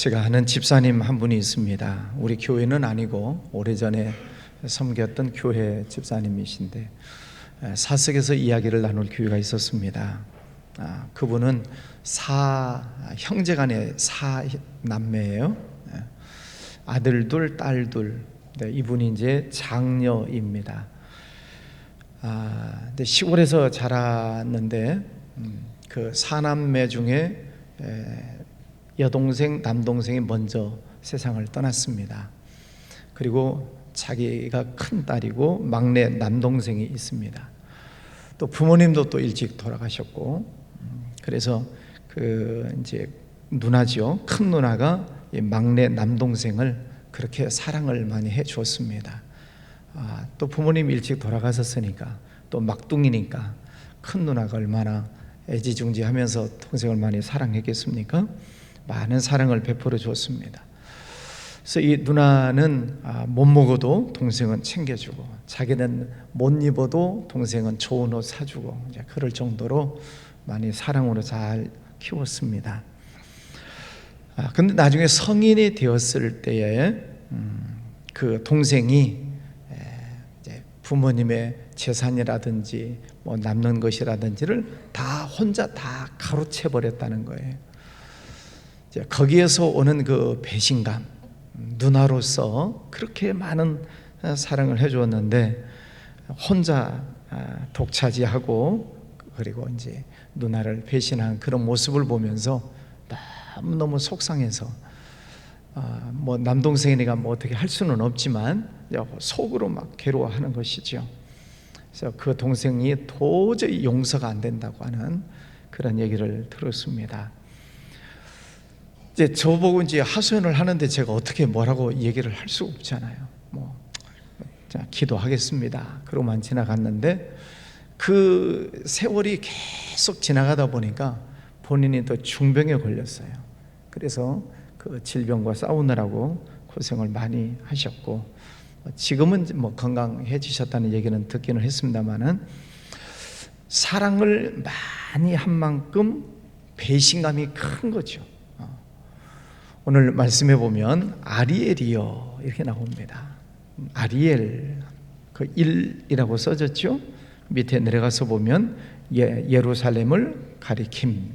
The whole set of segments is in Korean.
제가 아는 집사님 한 분이 있습니다. 우리 교회는 아니고 오래전에 섬겼던 교회 집사님이신데 사석에서 이야기를 나눌 기회가 있었습니다. 그분은 형제간의 사남매예요. 아들 둘, 딸 둘. 이분이 이제 장녀입니다. 근데 시골에서 자랐는데 그 사남매 중에 여동생, 남동생이 먼저 세상을 떠났습니다. 그리고 자기가 큰 딸이고 막내 남동생이 있습니다. 또 부모님도 또 일찍 돌아가셨고, 그래서 그 이제 누나죠. 큰 누나가 막내 남동생을 그렇게 사랑을 많이 해 주었습니다. 또 부모님 일찍 돌아가셨으니까 또 막둥이니까 큰 누나가 얼마나 애지중지하면서 동생을 많이 사랑했겠습니까? 많은 사랑을 베풀어 주었습니다. 그래서 이 누나는 못 먹어도 동생은 챙겨주고, 자기는 못 입어도 동생은 좋은 옷 사주고, 이제 그럴 정도로 많이 사랑으로 잘 키웠습니다. 근데 나중에 성인이 되었을 때에 그 동생이 이제 부모님의 재산이라든지 뭐 남는 것이라든지를 다 혼자 다 가로채 버렸다는 거예요. 이제 거기에서 오는 그 배신감, 누나로서 그렇게 많은 사랑을 해주었는데 혼자 독차지하고, 그리고 이제 누나를 배신한 그런 모습을 보면서 너무너무 속상해서 뭐 남동생이니까 뭐 어떻게 할 수는 없지만 속으로 막 괴로워하는 것이죠. 그래서 그 동생이 도저히 용서가 안 된다고 하는 그런 얘기를 들었습니다. 이제 저보고 이제 하소연을 하는데 제가 어떻게 뭐라고 얘기를 할 수 없잖아요. 자, 기도하겠습니다. 그러고만 지나갔는데 그 세월이 계속 지나가다 보니까 본인이 또 중병에 걸렸어요. 그래서 그 질병과 싸우느라고 고생을 많이 하셨고, 지금은 뭐 건강해지셨다는 얘기는 듣기는 했습니다만은 사랑을 많이 한 만큼 배신감이 큰 거죠. 오늘 말씀해 보면 아리엘이요 이렇게 나옵니다. 아리엘, 그 1이라고 써졌죠. 밑에 내려가서 보면 예루살렘을 가리킴.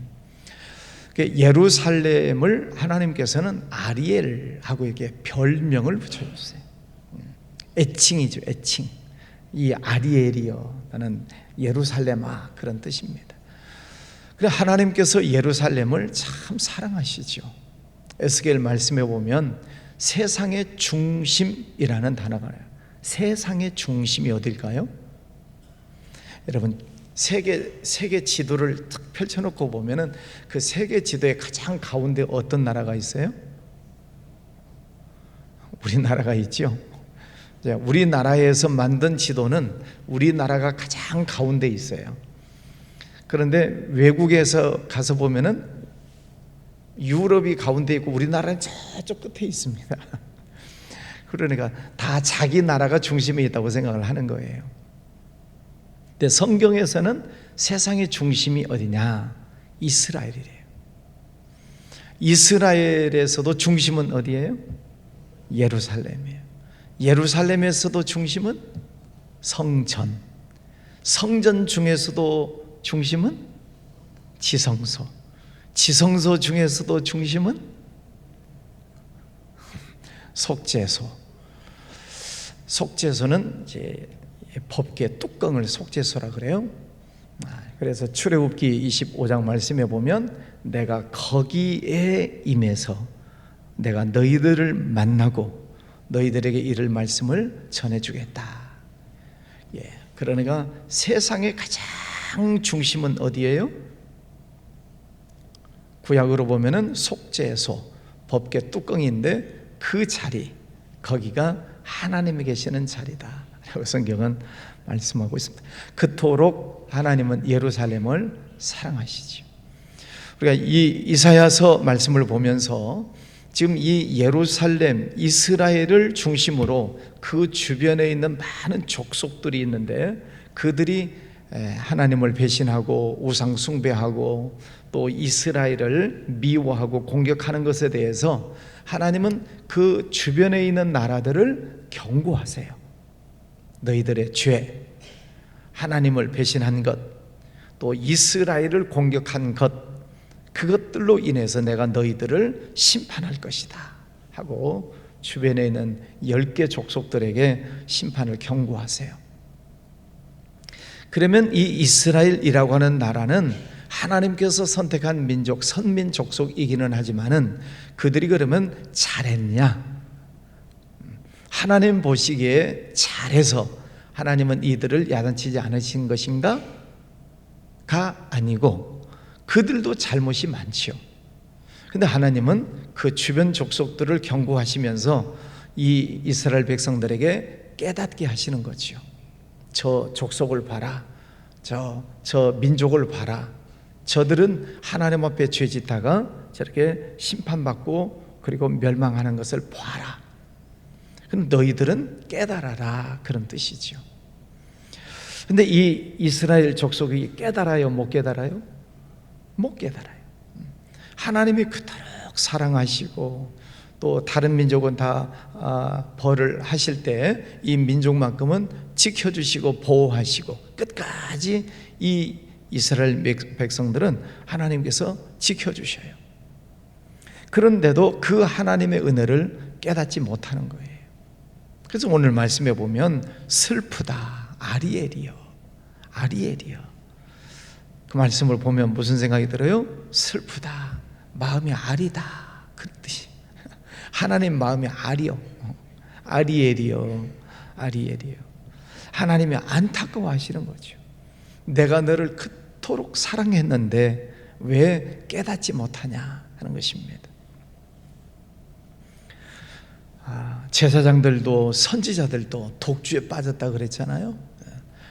예루살렘을 하나님께서는 아리엘하고 이렇게 별명을 붙여줬어요. 애칭이죠, 애칭. 이 아리엘이요, 나는 예루살렘아, 그런 뜻입니다. 그래서 하나님께서 예루살렘을 참 사랑하시죠. 에스겔 말씀해 보면 세상의 중심이라는 단어가 나요. 세상의 중심이 어딜까요? 여러분, 세계 지도를 탁 펼쳐놓고 보면은 그 세계 지도의 가장 가운데 어떤 나라가 있어요? 우리나라가 있죠. 우리나라에서 만든 지도는 우리나라가 가장 가운데 있어요. 그런데 외국에서 가서 보면은 유럽이 가운데 있고 우리나라는 저쪽 끝에 있습니다. 그러니까 다 자기 나라가 중심에 있다고 생각을 하는 거예요. 근데 성경에서는 세상의 중심이 어디냐? 이스라엘이래요. 이스라엘에서도 중심은 어디예요? 예루살렘이에요. 예루살렘에서도 중심은 성전. 성전 중에서도 중심은 지성소. 지성소 중에서도 중심은 속죄소. 속죄소는 이제 법궤 뚜껑을 속죄소라 그래요. 그래서 출애굽기 25장 말씀에 보면 내가 거기에 임해서 내가 너희들을 만나고 너희들에게 이를 말씀을 전해주겠다. 그러니까 세상의 가장 중심은 어디예요? 구약으로 보면은 속죄소, 법궤 뚜껑인데 그 자리, 거기가 하나님이 계시는 자리다 라고 성경은 말씀하고 있습니다. 그토록 하나님은 예루살렘을 사랑하시죠. 우리가 이 이사야서 말씀을 보면서 지금 이 예루살렘, 이스라엘을 중심으로 그 주변에 있는 많은 족속들이 있는데 그들이 하나님을 배신하고 우상 숭배하고 또 이스라엘을 미워하고 공격하는 것에 대해서 하나님은 그 주변에 있는 나라들을 경고하세요. 너희들의 죄, 하나님을 배신한 것, 또 이스라엘을 공격한 것, 그것들로 인해서 내가 너희들을 심판할 것이다 하고 주변에 있는 10개 족속들에게 심판을 경고하세요. 그러면 이 이스라엘이라고 하는 나라는 하나님께서 선택한 민족, 선민 족속이기는 하지만은 그들이 그러면 잘했냐? 하나님 보시기에 잘해서 하나님은 이들을 야단치지 않으신 것인가? 가 아니고 그들도 잘못이 많지요. 근데 하나님은 그 주변 족속들을 경고하시면서 이 이스라엘 백성들에게 깨닫게 하시는 거지요. 저 족속을 봐라. 저 민족을 봐라. 저들은 하나님 앞에 죄짓다가 저렇게 심판받고 그리고 멸망하는 것을 봐라. 그럼 너희들은 깨달아라, 그런 뜻이죠. 근데 이 이스라엘 족속이 깨달아요, 못 깨달아요? 못 깨달아요. 하나님이 그토록 사랑하시고 또 다른 민족은 다 벌을 하실 때 이 민족만큼은 지켜주시고 보호하시고 끝까지 이 이스라엘 백성들은 하나님께서 지켜주셔요. 그런데도 그 하나님의 은혜를 깨닫지 못하는 거예요. 그래서 오늘 말씀에 보면 슬프다, 아리엘이요, 아리엘이요. 그 말씀을 보면 무슨 생각이 들어요? 슬프다, 마음이 아리다, 그 뜻이. 하나님 마음이 아리요, 아리엘이요, 아리엘이요. 하나님이 안타까워하시는 거죠. 내가 너를 그토록 사랑했는데 왜 깨닫지 못하냐 하는 것입니다. 제사장들도 선지자들도 독주에 빠졌다 그랬잖아요.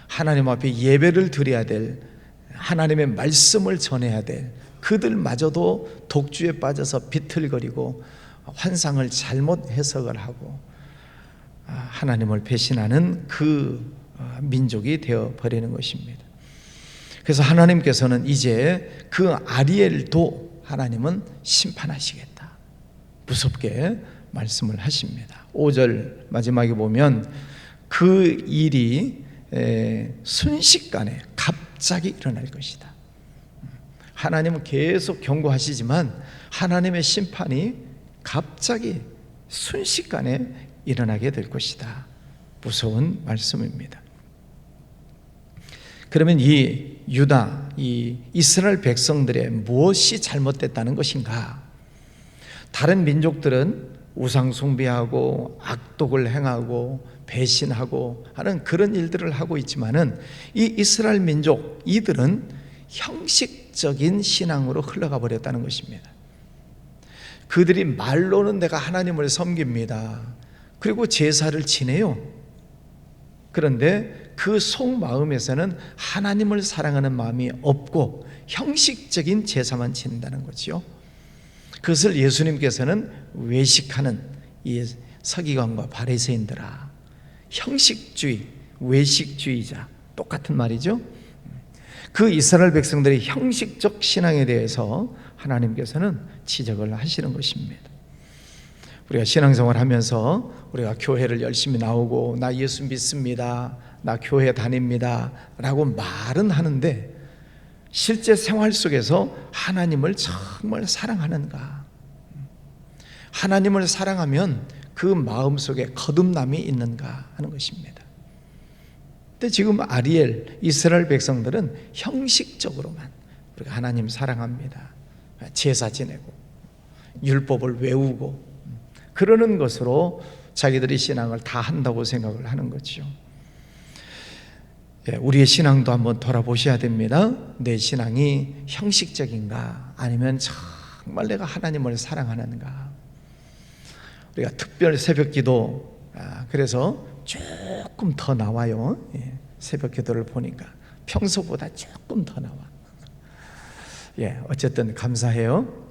하나님 앞에 예배를 드려야 될, 하나님의 말씀을 전해야 될 그들마저도 독주에 빠져서 비틀거리고 환상을 잘못 해석을 하고 하나님을 배신하는 그 민족이 되어버리는 것입니다. 그래서 하나님께서는 이제 그 아리엘도 하나님은 심판하시겠다, 무섭게 말씀을 하십니다. 5절 마지막에 보면 그 일이 순식간에 갑자기 일어날 것이다. 하나님은 계속 경고하시지만 하나님의 심판이 갑자기 순식간에 일어나게 될 것이다. 무서운 말씀입니다. 그러면 이 유다, 이 이스라엘 백성들의 무엇이 잘못됐다는 것인가? 다른 민족들은 우상 숭배하고 악독을 행하고 배신하고 하는 그런 일들을 하고 있지만은 이 이스라엘 민족, 이들은 형식적인 신앙으로 흘러가 버렸다는 것입니다. 그들이 말로는 내가 하나님을 섬깁니다, 그리고 제사를 지내요. 그런데 그 속마음에서는 하나님을 사랑하는 마음이 없고 형식적인 제사만 지낸다는 거죠. 그것을 예수님께서는 외식하는 이 서기관과 바리새인들아, 형식주의, 외식주의자, 똑같은 말이죠. 그 이스라엘 백성들의 형식적 신앙에 대해서 하나님께서는 지적을 하시는 것입니다. 우리가 신앙생활 하면서 우리가 교회를 열심히 나오고 나 예수 믿습니다, 나 교회 다닙니다 라고 말은 하는데 실제 생활 속에서 하나님을 정말 사랑하는가? 하나님을 사랑하면 그 마음속에 거듭남이 있는가 하는 것입니다. 근데 지금 아리엘, 이스라엘 백성들은 형식적으로만 우리가 하나님 사랑합니다, 제사 지내고 율법을 외우고 그러는 것으로 자기들이 신앙을 다 한다고 생각을 하는 거죠. 우리의 신앙도 한번 돌아보셔야 됩니다. 내 신앙이 형식적인가, 아니면 정말 내가 하나님을 사랑하는가. 우리가 특별 새벽기도, 그래서 조금 더 나와요. 새벽기도를 보니까 평소보다 조금 더 나와. 어쨌든 감사해요.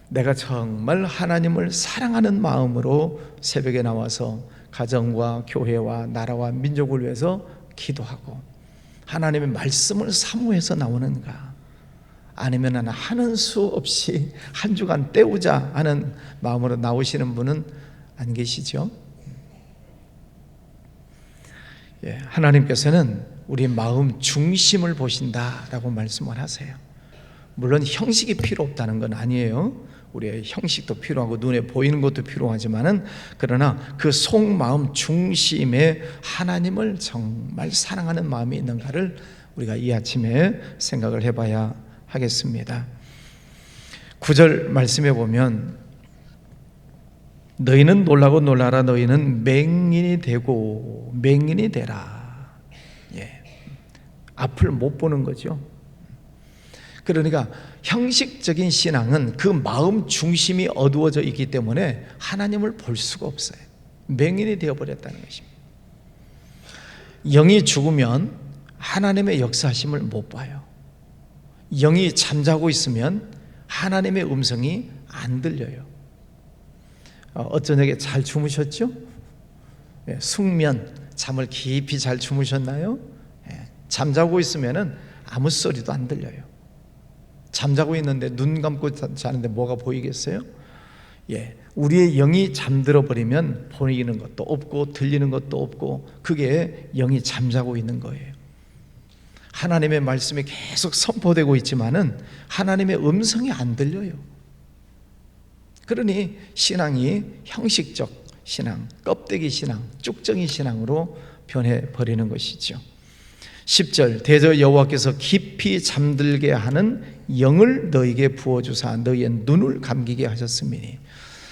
내가 정말 하나님을 사랑하는 마음으로 새벽에 나와서 가정과 교회와 나라와 민족을 위해서 기도하고 하나님의 말씀을 사모해서 나오는가? 아니면 하는 수 없이 한 주간 때우자 하는 마음으로 나오시는 분은 안 계시죠? 하나님께서는 우리 마음 중심을 보신다라고 말씀을 하세요. 물론 형식이 필요 없다는 건 아니에요. 우리의 형식도 필요하고 눈에 보이는 것도 필요하지만은, 그러나 그 속마음 중심에 하나님을 정말 사랑하는 마음이 있는가를 우리가 이 아침에 생각을 해봐야 하겠습니다. 9절 말씀에 보면 너희는 놀라고 놀라라. 너희는 맹인이 되고 맹인이 되라. 앞을 못 보는 거죠. 그러니까 형식적인 신앙은 그 마음 중심이 어두워져 있기 때문에 하나님을 볼 수가 없어요. 맹인이 되어버렸다는 것입니다. 영이 죽으면 하나님의 역사하심을 못 봐요. 영이 잠자고 있으면 하나님의 음성이 안 들려요. 어쩌냐게 잘 주무셨죠? 숙면, 잠을 깊이 잘 주무셨나요? 잠자고 있으면 아무 소리도 안 들려요. 잠자고 있는데 눈 감고 자는데 뭐가 보이겠어요? 우리의 영이 잠들어 버리면 보이는 것도 없고 들리는 것도 없고, 그게 영이 잠자고 있는 거예요. 하나님의 말씀이 계속 선포되고 있지만은 하나님의 음성이 안 들려요. 그러니 신앙이 형식적 신앙, 껍데기 신앙, 쭉정이 신앙으로 변해버리는 것이죠. 10절 대저 여호와께서 깊이 잠들게 하는 영을 너에게 부어주사 너희의 눈을 감기게 하셨음이니,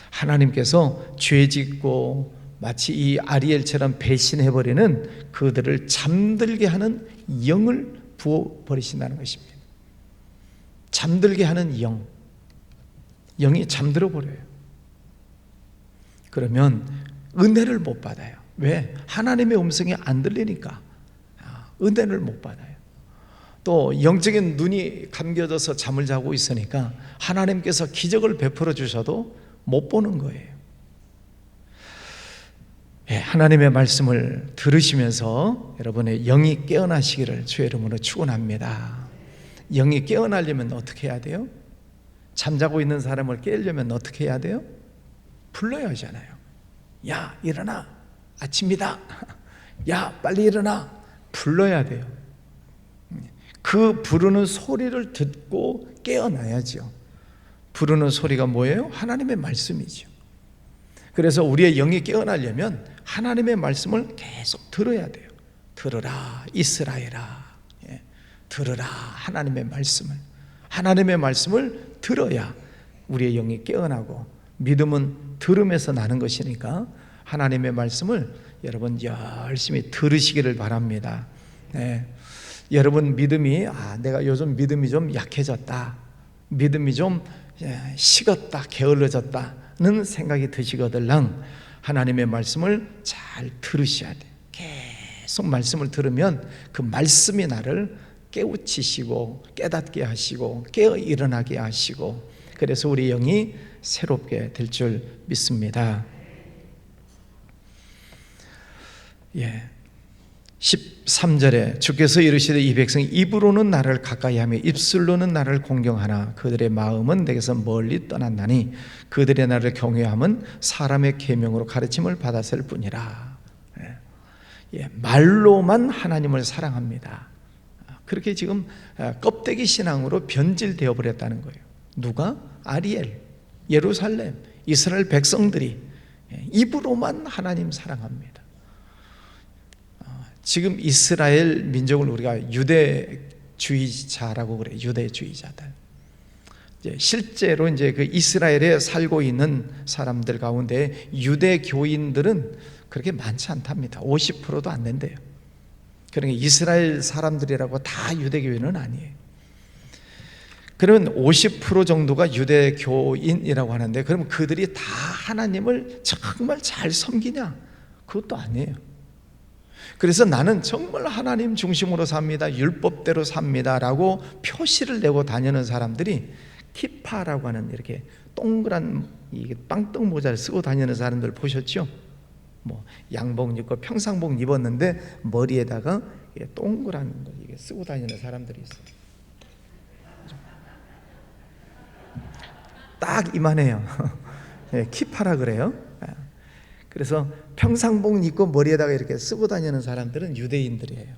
하나님께서 죄짓고 마치 이 아리엘처럼 배신해버리는 그들을 잠들게 하는 영을 부어버리신다는 것입니다. 잠들게 하는 영이 잠들어 버려요. 그러면 은혜를 못 받아요. 왜? 하나님의 음성이 안 들리니까 은혜를 못 받아요. 또 영적인 눈이 감겨져서 잠을 자고 있으니까 하나님께서 기적을 베풀어 주셔도 못 보는 거예요. 하나님의 말씀을 들으시면서 여러분의 영이 깨어나시기를 주의 이름으로 축원합니다. 영이 깨어나려면 어떻게 해야 돼요? 잠자고 있는 사람을 깨우려면 어떻게 해야 돼요? 불러야 하잖아요. 야, 일어나, 아침이다. 야, 빨리 일어나. 불러야 돼요. 그 부르는 소리를 듣고 깨어나야죠. 부르는 소리가 뭐예요? 하나님의 말씀이죠. 그래서 우리의 영이 깨어나려면 하나님의 말씀을 계속 들어야 돼요. 들으라 이스라엘아, 들으라 하나님의 말씀을 들어야 우리의 영이 깨어나고, 믿음은 들음에서 나는 것이니까 하나님의 말씀을 여러분 열심히 들으시기를 바랍니다. 여러분 믿음이 내가 요즘 믿음이 좀 약해졌다, 믿음이 좀 식었다, 게을러졌다는 생각이 드시거들랑 하나님의 말씀을 잘 들으셔야 돼요. 계속 말씀을 들으면 그 말씀이 나를 깨우치시고 깨닫게 하시고 깨어 일어나게 하시고, 그래서 우리 영이 새롭게 될 줄 믿습니다. 13절에 주께서 이르시되 이 백성이 입으로는 나를 가까이하며 입술로는 나를 공경하나 그들의 마음은 내게서 멀리 떠났나니 그들의 나를 경외함은 사람의 계명으로 가르침을 받았을 뿐이라. 말로만 하나님을 사랑합니다. 그렇게 지금 껍데기 신앙으로 변질되어 버렸다는 거예요. 누가? 아리엘, 예루살렘, 이스라엘 백성들이 입으로만 하나님 사랑합니다. 지금 이스라엘 민족을 우리가 유대주의자라고 그래요. 유대주의자들. 실제로 이제 그 이스라엘에 살고 있는 사람들 가운데 유대교인들은 그렇게 많지 않답니다. 50%도 안 된대요. 그러니까 이스라엘 사람들이라고 다 유대교인은 아니에요. 그러면 50% 정도가 유대교인이라고 하는데, 그러면 그들이 다 하나님을 정말 잘 섬기냐? 그것도 아니에요. 그래서 나는 정말 하나님 중심으로 삽니다, 율법대로 삽니다 라고 표시를 내고 다니는 사람들이 키파라고 하는 이렇게 동그란 빵떡 모자를 쓰고 다니는 사람들 보셨죠? 양복 입고 평상복 입었는데 머리에다가 동그란 거, 이렇게 쓰고 다니는 사람들이 있어요. 딱 이만해요. 예, 키파라 그래요. 그래서 평상복 입고 머리에다가 이렇게 쓰고 다니는 사람들은 유대인들이에요.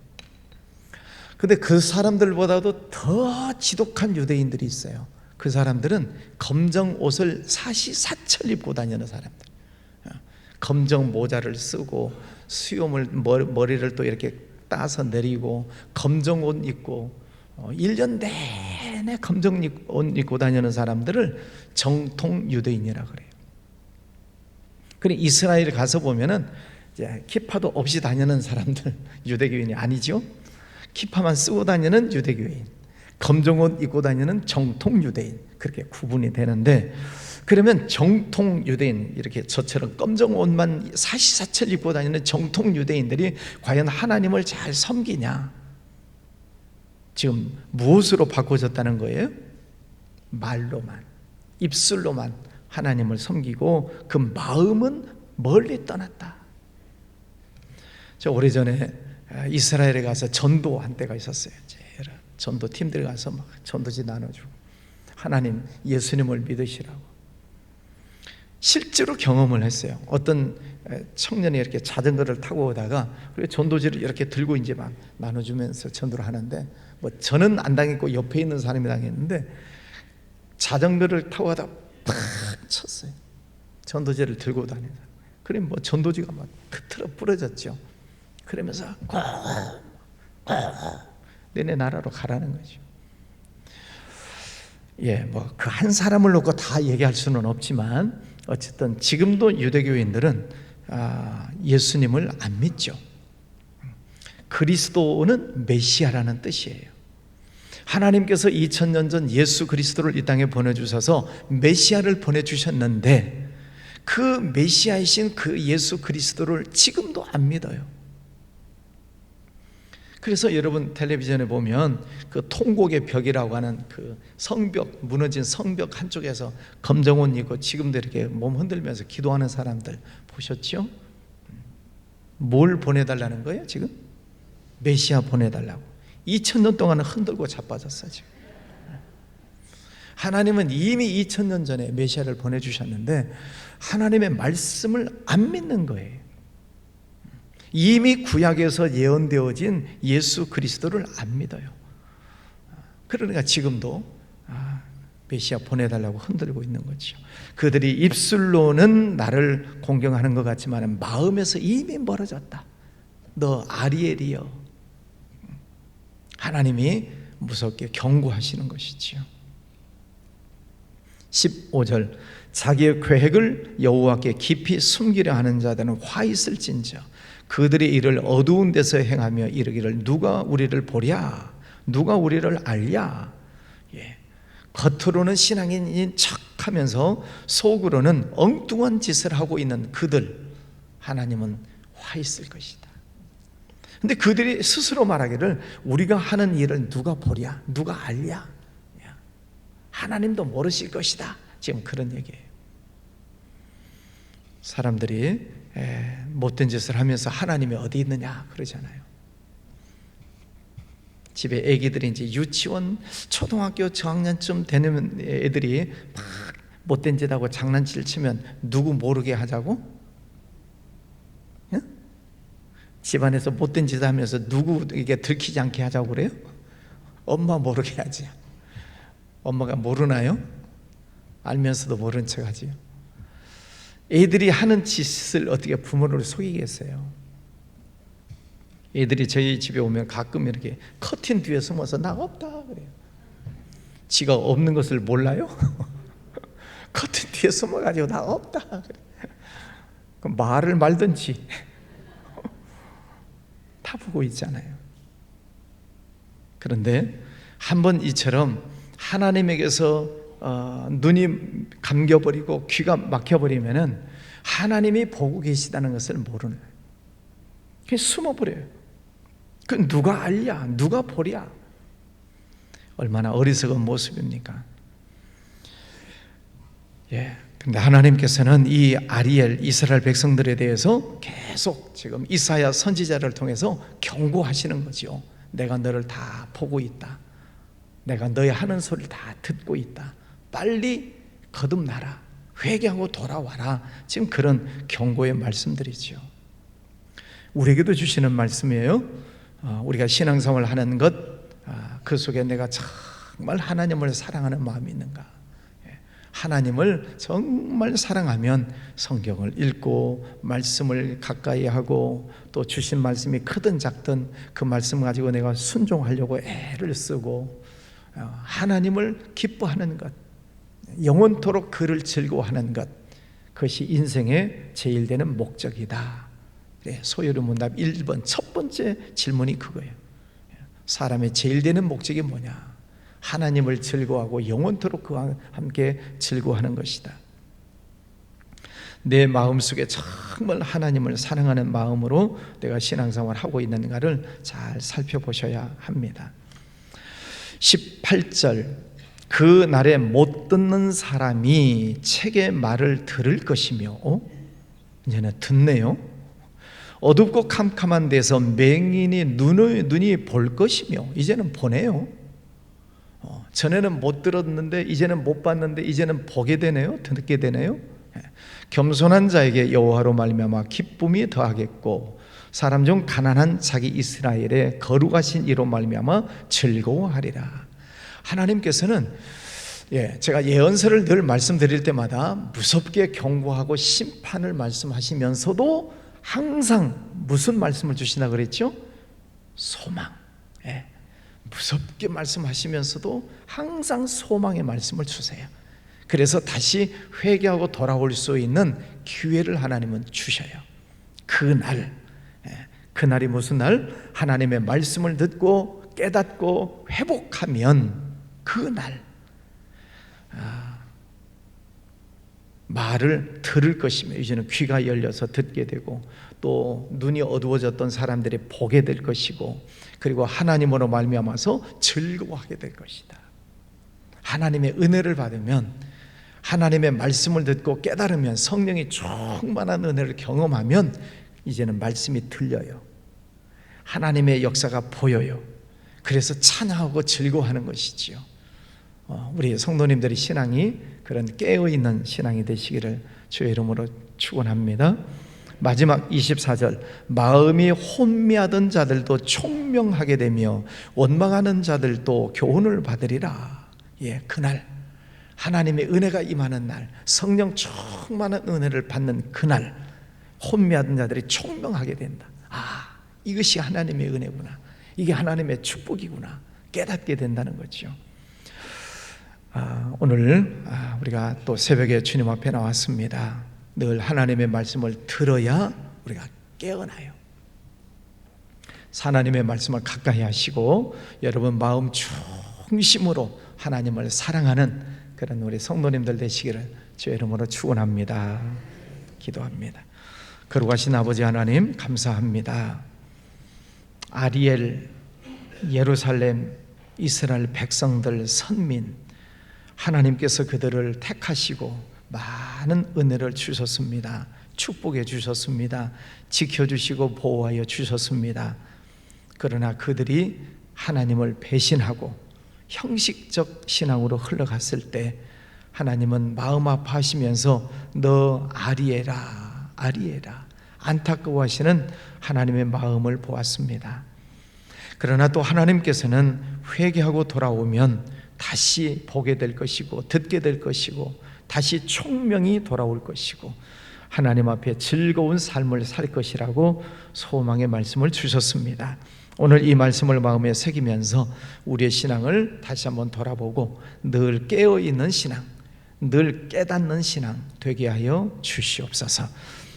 근데 그 사람들보다도 더 지독한 유대인들이 있어요. 그 사람들은 검정 옷을 사시사철 입고 다니는 사람들. 검정 모자를 쓰고 수염을 머리를 또 이렇게 따서 내리고 검정 옷 입고 1년 내내 검정 옷 입고 다니는 사람들을 정통 유대인이라 그래요. 그래 이스라엘 가서 보면은 이제 키파도 없이 다니는 사람들 유대교인이 아니죠. 키파만 쓰고 다니는 유대교인, 검정 옷 입고 다니는 정통 유대인, 그렇게 구분이 되는데, 그러면 정통 유대인, 이렇게 저처럼 검정 옷만 사시사철 입고 다니는 정통 유대인들이 과연 하나님을 잘 섬기냐? 지금 무엇으로 바꿔졌다는 거예요? 말로만, 입술로만 하나님을 섬기고 그 마음은 멀리 떠났다. 저 오래전에 이스라엘에 가서 전도한 때가 있었어요. 전도 팀들 가서 막 전도지 나눠주고 하나님 예수님을 믿으시라고 실제로 경험을 했어요. 어떤 청년이 이렇게 자전거를 타고 오다가 전도지를 이렇게 들고 이제 막 나눠주면서 전도를 하는데, 뭐 저는 안 당했고 옆에 있는 사람이 당했는데, 자전거를 타고 가다가 팍 쳤어요. 전도지를 들고 다니는 사람. 그래 뭐 전도지가 막 흐트러 부러졌죠. 그러면서 너네 나라로 가라는 거죠. 예, 뭐 그 한 사람을 놓고 다 얘기할 수는 없지만 어쨌든 지금도 유대교인들은 예수님을 안 믿죠. 그리스도는 메시아라는 뜻이에요. 하나님께서 2000년 전 예수 그리스도를 이 땅에 보내주셔서 메시아를 보내주셨는데, 그 메시아이신 그 예수 그리스도를 지금도 안 믿어요. 그래서 여러분 텔레비전에 보면 그 통곡의 벽이라고 하는 그 성벽, 무너진 성벽 한쪽에서 검정 옷 입고 지금도 이렇게 몸 흔들면서 기도하는 사람들 보셨죠? 뭘 보내달라는 거예요 지금? 메시아 보내달라고. 2000년 동안은 흔들고 자빠졌어요 지금. 하나님은 이미 2000년 전에 메시아를 보내주셨는데 하나님의 말씀을 안 믿는 거예요. 이미 구약에서 예언되어진 예수 그리스도를 안 믿어요. 그러니까 지금도 메시아 보내달라고 흔들고 있는 거죠. 그들이 입술로는 나를 공경하는 것 같지만 마음에서 이미 멀어졌다. 너 아리엘이여. 하나님이 무섭게 경고하시는 것이지요. 15절, 자기의 계획을 여호와께 깊이 숨기려 하는 자들은 화 있을진저 그들이 이를 어두운 데서 행하며 이르기를 누가 우리를 보랴, 누가 우리를 알랴. 예. 겉으로는 신앙인인 척하면서 속으로는 엉뚱한 짓을 하고 있는 그들, 하나님은 화 있을 것이다. 근데 그들이 스스로 말하기를 우리가 하는 일을 누가 보랴, 누가 알랴, 하나님도 모르실 것이다. 지금 그런 얘기예요. 사람들이 못된 짓을 하면서 하나님이 어디 있느냐 그러잖아요. 집에 애기들이 이제 유치원, 초등학교 저학년쯤 되는 애들이 막 못된 짓하고 장난치를 치면 누구 모르게 하자고? 응? 집안에서 못된 짓 하면서 누구에게 들키지 않게 하자고 그래요? 엄마 모르게 하지. 엄마가 모르나요? 알면서도 모른 척 하지요. 애들이 하는 짓을 어떻게 부모를 속이겠어요? 애들이 저희 집에 오면 가끔 이렇게 커튼 뒤에 숨어서 나 없다 그래요. 지가 없는 것을 몰라요? 커튼 뒤에 숨어가지고 나 없다 그래. 그럼 말을 말든지 다 보고 있잖아요. 그런데 한번 이처럼 하나님에게서 눈이 감겨버리고 귀가 막혀버리면은 하나님이 보고 계시다는 것을 모르는 거예요. 그냥 숨어버려요. 그 누가 알랴, 누가 보랴. 얼마나 어리석은 모습입니까? 예. 근데 하나님께서는 이 아리엘 이스라엘 백성들에 대해서 계속 지금 이사야 선지자를 통해서 경고하시는 거죠. 내가 너를 다 보고 있다. 내가 너의 하는 소리를 다 듣고 있다. 빨리 거듭나라. 회개하고 돌아와라. 지금 그런 경고의 말씀들이죠. 우리에게도 주시는 말씀이에요. 우리가 신앙생활을 하는 것, 그 속에 내가 정말 하나님을 사랑하는 마음이 있는가. 하나님을 정말 사랑하면 성경을 읽고 말씀을 가까이 하고 또 주신 말씀이 크든 작든 그 말씀 가지고 내가 순종하려고 애를 쓰고 하나님을 기뻐하는 것, 영원토록 그를 즐거워하는 것, 그것이 인생의 제일 되는 목적이다. 소요리 문답 1번 첫 번째 질문이 그거예요. 사람의 제일 되는 목적이 뭐냐? 하나님을 즐거워하고 영원토록 그와 함께 즐거워하는 것이다. 내 마음속에 정말 하나님을 사랑하는 마음으로 내가 신앙생활을 하고 있는가를 잘 살펴보셔야 합니다. 18절, 그 날에 못 듣는 사람이 책의 말을 들을 것이며, 이제는 듣네요. 어둡고 캄캄한 데서 맹인이 눈이 볼 것이며, 이제는 보네요. 전에는 못 들었는데 이제는 못 봤는데 이제는 보게 되네요. 듣게 되네요. 겸손한 자에게 여호와로 말미암아 기쁨이 더하겠고 사람 중 가난한 자기 이스라엘의 거룩하신 이로 말미암아 즐거워하리라. 하나님께서는 제가 예언서를 늘 말씀드릴 때마다 무섭게 경고하고 심판을 말씀하시면서도 항상 무슨 말씀을 주시나 그랬죠? 소망. 무섭게 말씀하시면서도 항상 소망의 말씀을 주세요. 그래서 다시 회개하고 돌아올 수 있는 기회를 하나님은 주셔요. 그날이 무슨 날? 하나님의 말씀을 듣고 깨닫고 회복하면 그날 말을 들을 것이며, 이제는 귀가 열려서 듣게 되고 또 눈이 어두워졌던 사람들이 보게 될 것이고, 그리고 하나님으로 말미암아서 즐거워하게 될 것이다. 하나님의 은혜를 받으면, 하나님의 말씀을 듣고 깨달으면, 성령이 충만한 은혜를 경험하면 이제는 말씀이 들려요. 하나님의 역사가 보여요. 그래서 찬양하고 즐거워하는 것이지요. 우리 성도님들의 신앙이 그런 깨어있는 신앙이 되시기를 주의 이름으로 축원합니다. 마지막 24절, 마음이 혼미하던 자들도 총명하게 되며 원망하는 자들도 교훈을 받으리라. 그날 하나님의 은혜가 임하는 날, 성령 충만한 은혜를 받는 그날 혼미하던 자들이 총명하게 된다. 이것이 하나님의 은혜구나, 이게 하나님의 축복이구나 깨닫게 된다는 거죠. 오늘 우리가 또 새벽에 주님 앞에 나왔습니다. 늘 하나님의 말씀을 들어야 우리가 깨어나요. 하나님의 말씀을 가까이 하시고 여러분 마음 중심으로 하나님을 사랑하는 그런 우리 성도님들 되시기를 주의 이름으로 축원합니다. 기도합니다. 거룩하신 아버지 하나님, 감사합니다. 아리엘, 예루살렘, 이스라엘 백성들, 선민, 하나님께서 그들을 택하시고 많은 은혜를 주셨습니다. 축복해 주셨습니다. 지켜주시고 보호하여 주셨습니다. 그러나 그들이 하나님을 배신하고 형식적 신앙으로 흘러갔을 때 하나님은 마음 아파하시면서 너 아리에라, 아리에라 안타까워하시는 하나님의 마음을 보았습니다. 그러나 또 하나님께서는 회개하고 돌아오면 다시 보게 될 것이고 듣게 될 것이고 다시 총명이 돌아올 것이고 하나님 앞에 즐거운 삶을 살 것이라고 소망의 말씀을 주셨습니다. 오늘 이 말씀을 마음에 새기면서 우리의 신앙을 다시 한번 돌아보고 늘 깨어있는 신앙, 늘 깨닫는 신앙 되게 하여 주시옵소서.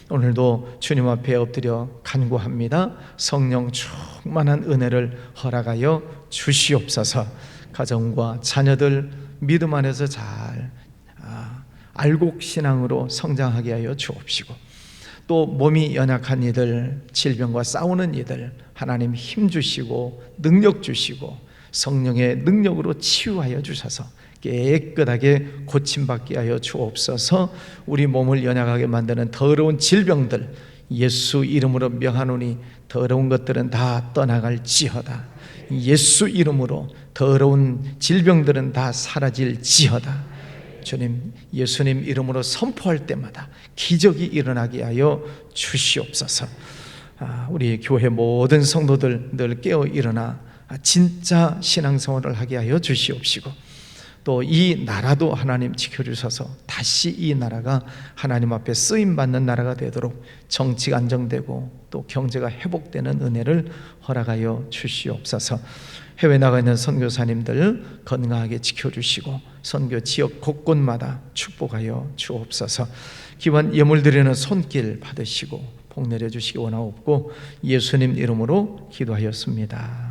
오늘도 주님 앞에 엎드려 간구합니다. 성령 충만한 은혜를 허락하여 주시옵소서. 가정과 자녀들 믿음 안에서 잘 알곡 신앙으로 성장하게 하여 주옵시고, 또 몸이 연약한 이들, 질병과 싸우는 이들 하나님 힘 주시고 능력 주시고 성령의 능력으로 치유하여 주셔서 깨끗하게 고침받게 하여 주옵소서. 우리 몸을 연약하게 만드는 더러운 질병들 예수 이름으로 명하노니 더러운 것들은 다 떠나갈지어다. 예수 이름으로 더러운 질병들은 다 사라질지어다. 주님, 예수님 이름으로 선포할 때마다 기적이 일어나게 하여 주시옵소서. 우리 교회 모든 성도들 늘 깨어 일어나 진짜 신앙생활을 하게 하여 주시옵시고, 또 이 나라도 하나님 지켜주셔서 다시 이 나라가 하나님 앞에 쓰임받는 나라가 되도록 정치가 안정되고 또 경제가 회복되는 은혜를 허락하여 주시옵소서. 해외 나가 있는 선교사님들 건강하게 지켜주시고 선교 지역 곳곳마다 축복하여 주옵소서. 기원 예물 드리는 손길 받으시고 복 내려주시기 원하옵고 예수님 이름으로 기도하였습니다.